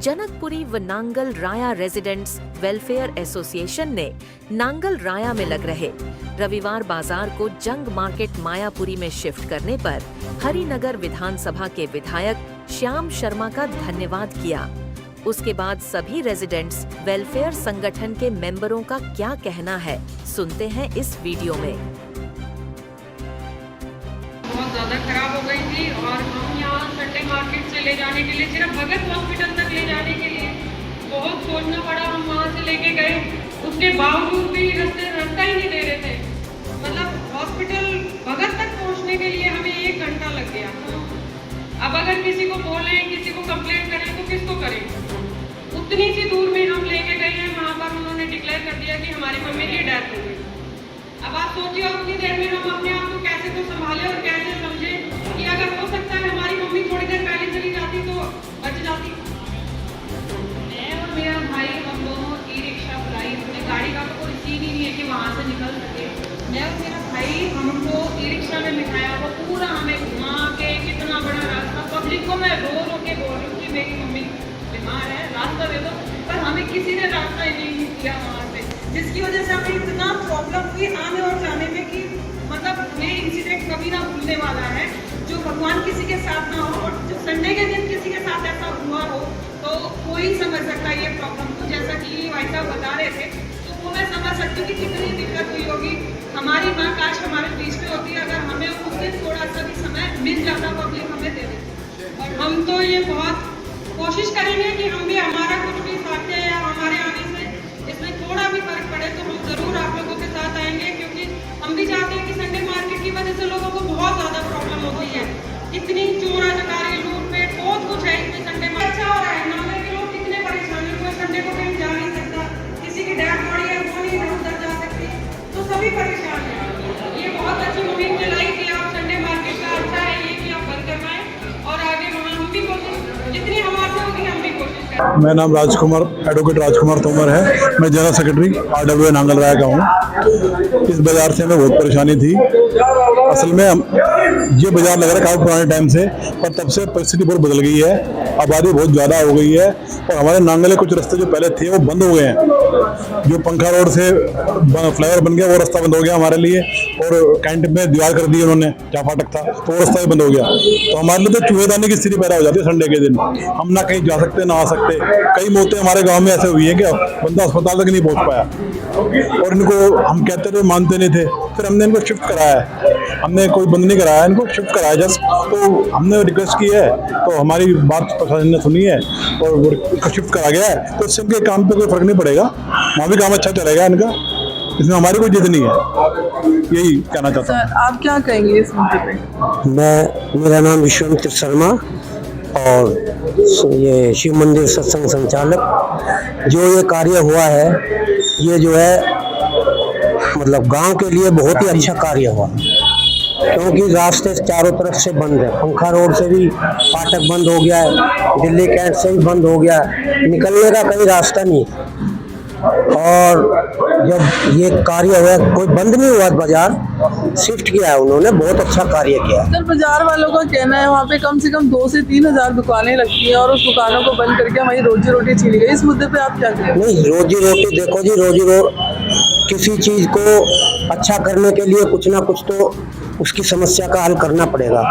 जनकपुरी व नांगल राया residents welfare association ने नांगल राया में लग रहे रविवार बाजार को जंग मार्केट मायापुरी में शिफ्ट करने पर हरिनगर विधानसभा के विधायक श्याम शर्मा का धन्यवाद किया। उसके बाद सभी रेजिडेंट्स वेलफेयर संगठन के मेंबरों का क्या कहना है, सुनते हैं इस वीडियो में। बहुत ज़्यादा खराब हो गई थी और हम यहाँ संडे मार्केट से ले जाने के लिए, सिर्फ भगत हॉस्पिटल तक ले जाने के लिए बहुत सोचना पड़ा। हम वहाँ से लेके गए, उसके बावजूद भी रास्ता ही नहीं दे रहे थे। मतलब हॉस्पिटल भगत तक पहुँचने के लिए हमें 1 घंटा लग गया। अब अगर किसी को बोलें, किसी को कंप्लेंट करें तो किसको करें? उतनी सी दूर में हम लेके गए हैं, वहाँ पर उन्होंने डिक्लेयर कर दिया कि हमारी मम्मी की डेथ हो गई। अब आप सोचिए उतनी देर में हम अपने आप को कैसे तो संभालें और कैसे समझे कि अगर हो सकता है हमारी मम्मी थोड़ी देर पहले चली जाती तो बच जाती। मैं और मेरा भाई हम दोनों ई-रिक्शा बुलाई, अपने गाड़ी का तो कोई सीन ही नहीं है कि वहाँ से निकल सके। मैं और मेरा भाई हमको ई-रिक्शा में बिठाया, वो पूरा हमें घुमा के कितना बड़ा रास्ता। पब्लिक को मैं रो रो के बोल रही हूँ कि मेरी मम्मी बीमार है, रास्ता दे दो, पर हमें किसी ने रास्ता ही नहीं दिया वहाँ से, जिसकी वजह से हमें इतना प्रॉब्लम हुई आने और जाने में कि मतलब ये इंसिडेंट कभी ना भूलने वाला है। जो भगवान किसी के साथ ना हो और जो संडे के दिन किसी के साथ ऐसा हुआ हो तो कोई समझ सकता है ये प्रॉब्लम को। जैसा कि भाई साहब बता रहे थे तो वो मैं समझ सकती हूँ कि कितनी दिक्कत हुई होगी। हमारी माँ काश हमारे बीच में होती, अगर हमें उस दिन थोड़ा सा भी समय मिल जाता पब्लिक हमें दे देती। और हम तो ये बहुत कोशिश करेंगे कि हम भी हमारा कुछ भी साथ है या हमारे आने से इसमें थोड़ा भी फर्क पड़े तो हम जरूर आप लोगों के साथ आएंगे, क्योंकि हम भी चाहते हैं कि संडे मार्केट की वजह से लोगों को बहुत ज़्यादा प्रॉब्लम होती है। इतनी चोरा चकारी लूटपेट बहुत कुछ है इसमें। संडे में अच्छा हो रहा है, नाले के लोग कितने परेशान हैं, कोई संडे को कहीं जा नहीं सकता, किसी की डेथ बॉडी है वो नहीं इधर उधर जा सकती, तो सभी परेशान हैं। ये बहुत अच्छी मुहिम चलाई कि आप संडे मार्केट का अच्छा है ये कि आप बंद करवाएं और आगे हम भी कोशिश जितनी हमारे होगी हम भी कोशिश करें। मेरा नाम राजकुमार एडवोकेट राजकुमार तोमर है। मैं जनरल सेक्रेटरी RWA नांगल राया का हूँ। इस बाजार से हमें बहुत परेशानी थी। असल में ये बाजार लग रहा है काफी पुराने टाइम से, पर तब से परिस्थिति बहुत बदल गई है, आबादी बहुत ज़्यादा हो गई है और हमारे नांगल के कुछ रास्ते जो पहले थे वो बंद हो गए हैं। जो पंखा रोड से फ्लाईओवर बन गया वो रास्ता बंद हो गया हमारे लिए, और कैंट में दीवार कर दी उन्होंने जहाँ फाटक था तो वो रास्ता भी बंद हो गया। तो हमारे लिए तो चूहेदानी की स्थिति पैदा हो जाती है संडे के दिन। हम ना कहीं जा सकते ना आ सकते। कई मौतें हमारे गांव में ऐसे हुई है कि बंदा अस्पताल तक नहीं पहुंच पाया, और इनको हम कहते थे मानते नहीं थे। फिर हमने इनको शिफ्ट कराया है, हमने कोई बंद नहीं कराया, इनको शिफ्ट कराया जस्ट। तो हमने रिक्वेस्ट की है तो हमारी बात प्रशासन ने सुनी है और इनको शिफ्ट करा गया है, तो इससे इनके काम पे कोई फर्क नहीं पड़ेगा, वहाँ भी काम अच्छा चलेगा इनका, इसमें हमारी कोई जिद नहीं है। यही कहना चाहता हूँ। आप क्या कहेंगे इस मुद्दे पे? मेरा नाम विश्वमित्र शर्मा और ये शिव मंदिर सत्संग संचालक। जो ये कार्य हुआ है ये जो है मतलब गांव के लिए बहुत ही अच्छा कार्य हुआ, क्योंकि रास्ते चारों तरफ से बंद है। पंखा रोड से भी फाटक बंद हो गया है, दिल्ली कैंट से भी बंद हो गया है, निकलने का कहीं रास्ता नहीं। और जब ये कार्य हुआ, कोई बंद नहीं हुआ, बाजार शिफ्ट किया है उन्होंने, बहुत अच्छा कार्य किया है। सर, बाजार वालों का कहना है वहाँ पे कम से कम 2 से 3 हजार दुकानें लगती हैं और उस दुकानों को बंद करके हमारी रोजी रोटी छीनी गई। इस मुद्दे पे आप क्या कहेंगे? नहीं, रोजी रोटी देखो जी, किसी चीज को अच्छा करने के लिए कुछ ना कुछ तो उसकी समस्या का हल करना पड़ेगा।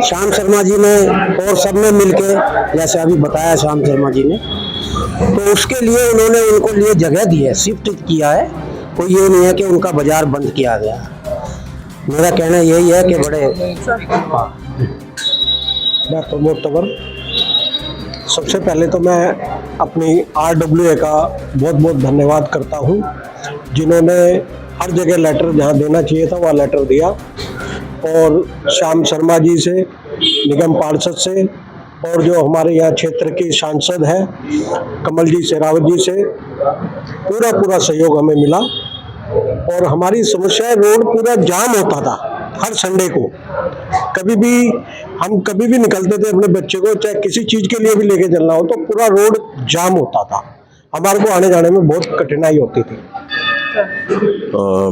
श्याम शर्मा जी ने और सब ने मिलके, जैसे अभी बताया श्याम शर्मा जी ने, तो उसके लिए उन्होंने उनको लिए जगह दी है, शिफ्ट किया है। कोई ये नहीं है कि उनका बाजार बंद किया गया। मेरा कहना यही है कि बड़े मैं प्रमोद तंवर। सबसे पहले तो मैं अपनी RWA का बहुत बहुत धन्यवाद करता हूँ, जिन्होंने हर जगह लेटर जहाँ देना चाहिए था वहाँ लेटर दिया, और श्याम शर्मा जी से, निगम पार्षद से, और जो हमारे यहाँ क्षेत्र की सांसद है कमल जी शेरावत जी से पूरा सहयोग हमें मिला। और हमारी समस्या, रोड पूरा जाम होता था हर संडे को। हम कभी भी निकलते थे अपने बच्चे को, चाहे किसी चीज़ के लिए भी लेके चलना हो, तो पूरा रोड जाम होता था, हमारे को आने जाने में बहुत कठिनाई होती थी।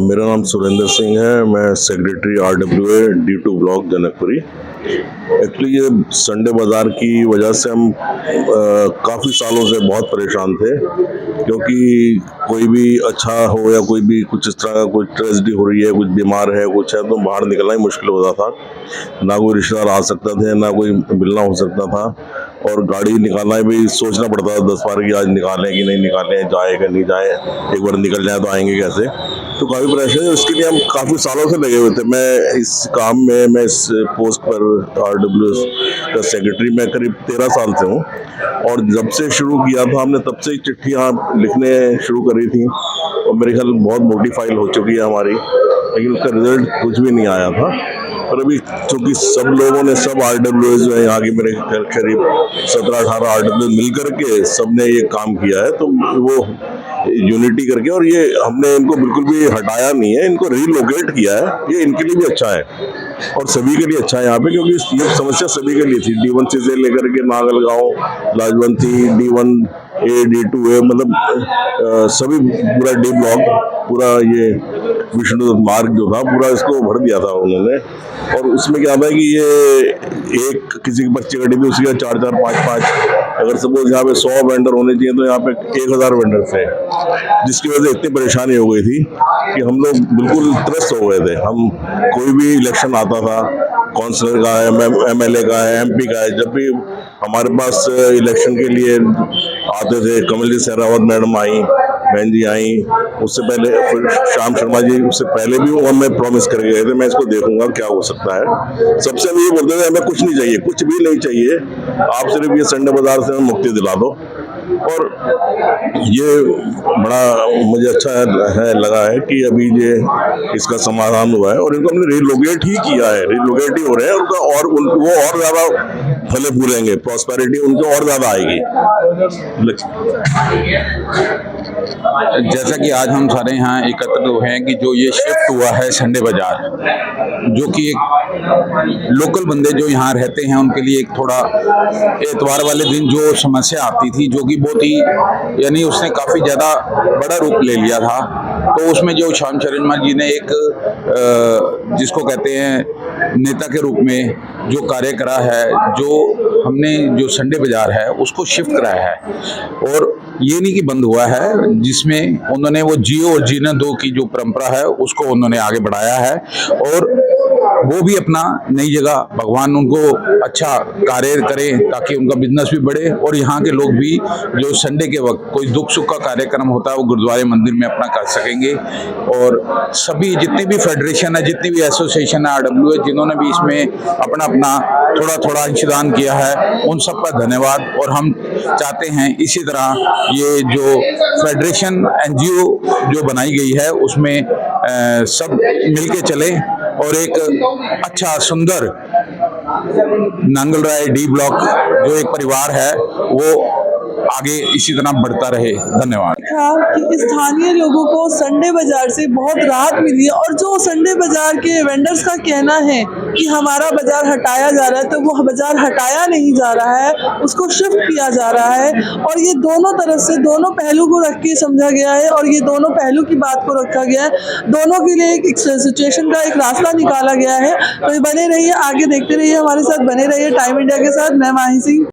मेरा नाम सुरेंद्र सिंह है, मैं secretary RWA D2 block Janakpuri. Actually ये संडे बाज़ार की वजह से हम काफ़ी सालों से बहुत परेशान थे, क्योंकि कोई भी अच्छा हो या कोई भी कुछ इस तरह का कोई ट्रेजेडी हो रही है, कुछ बीमार है, कुछ है, तो बाहर निकलना ही मुश्किल होता था। ना कोई रिश्तेदार आ सकता थे, ना कोई मिलना हो सकता था, और गाड़ी निकालना भी सोचना पड़ता था 10 बार कि आज निकालें कि नहीं निकालें, जाए कि नहीं जाए, एक बार निकल जाए तो आएंगे कैसे। तो काफ़ी परेशानी है, उसके लिए हम काफ़ी सालों से लगे हुए थे। मैं इस काम में, मैं इस पोस्ट पर RWS का सेक्रेटरी मैं करीब 13 साल से हूँ, और जब से शुरू किया था हमने तब से चिट्ठियाँ लिखने शुरू करी थी, और मेरे ख्याल बहुत मोटी फाइल हो चुकी है हमारी, लेकिन उसका रिजल्ट कुछ भी नहीं आया था। और अभी क्योंकि सब लोगों ने, सब RWS जो है यहाँ के, मेरे करीब 17-18 RWS मिल करके सबने ये काम किया है, तो वो यूनिटी करके, और ये हमने इनको बिल्कुल भी हटाया नहीं है, इनको रीलोकेट किया है। ये इनके लिए भी अच्छा है और सभी के लिए अच्छा है यहाँ पे, क्योंकि ये समस्या सभी के लिए थी। D1C से लेकर के नागलगांव, लाजवंती, D1A, D2A, मतलब सभी पूरा D ब्लॉक, पूरा ये विष्णु मार्ग जो था पूरा इसको भर दिया था उन्होंने। और उसमें क्या था कि ये एक किसी की बच्चे गड्डी थी, उसकी 4-4, 5-5, अगर सपोज यहाँ पे 100 वेंडर होने चाहिए तो यहाँ पे 1000 वेंडर थे, जिसकी वजह से इतनी परेशानी हो गई थी कि हम लोग बिल्कुल त्रस्त हो गए थे। हम कोई भी इलेक्शन आता था, काउंसलर का है, MLA का है, MP का है, जब भी हमारे पास इलेक्शन के लिए आते थे, कमलजीत सहरावत मैडम आई, बहन जी आई, उससे पहले फिर श्याम शर्मा जी, उससे पहले भी वो हमें प्रॉमिस करके गए थे, मैं इसको देखूंगा क्या हो सकता है। सबसे हम ये बोलते थे हमें कुछ नहीं चाहिए, कुछ भी नहीं चाहिए, आप सिर्फ ये संडे बाजार से हमें मुक्ति दिला दो। और ये बड़ा मुझे अच्छा है लगा है कि अभी ये इसका समाधान हुआ है, और इनको हमने रिलोकेट ही किया है, रिलोकेट ही हो रहे हैं उनका, और वो और ज़्यादा फले फूलेंगे, प्रॉस्पेरिटी उनको और ज़्यादा आएगी। जैसा कि आज हम सारे यहाँ एकत्रित हुए हैं कि जो ये शिफ्ट हुआ है संडे बाजार, जो कि एक लोकल बंदे जो यहाँ रहते हैं उनके लिए एक थोड़ा एतवार वाले दिन जो समस्या आती थी, जो कि बहुत ही, यानी उसने काफ़ी ज़्यादा बड़ा रूप ले लिया था, तो उसमें जो श्याम शर्मा जी ने एक जिसको कहते हैं नेता के रूप में जो कार्य करा है, जो हमने जो संडे बाजार है उसको शिफ्ट कराया है। और ये नहीं कि बंद हुआ है, जिसमें उन्होंने वो जियो और जीना दो की जो परंपरा है उसको उन्होंने आगे बढ़ाया है, और वो भी अपना नई जगह, भगवान उनको अच्छा कार्य करें ताकि उनका बिजनेस भी बढ़े, और यहाँ के लोग भी जो संडे के वक्त कोई दुख सुख का कार्यक्रम होता है वो गुरुद्वारे मंदिर में अपना कर सकेंगे। और सभी जितने भी फेडरेशन है, जितनी भी एसोसिएशन है RWS, जिन्होंने भी इसमें अपना अपना थोड़ा थोड़ा अंशदान किया है, उन सब का धन्यवाद। और हम चाहते हैं इसी तरह ये जो फेडरेशन NGO जो बनाई गई है उसमें सब मिलके चले, और एक अच्छा सुंदर नांगल राय D ब्लॉक जो एक परिवार है वो आगे इसी तरह बढ़ता रहे। धन्यवाद। कि स्थानीय लोगों को संडे बाजार से बहुत राहत मिली है, और जो संडे बाजार के वेंडर्स का कहना है कि हमारा बाजार हटाया जा रहा है, तो वो बाजार हटाया नहीं जा रहा है, उसको शिफ्ट किया जा रहा है। और ये दोनों तरफ से, दोनों पहलू को रख के समझा गया है, और ये दोनों पहलू की बात को रखा गया है, दोनों के लिए एक सिचुएशन का एक रास्ता निकाला गया है। तो बने रहिए, आगे देखते रहिए, हमारे साथ बने रहिए टाइम इंडिया के साथ। मैं माही सिंह,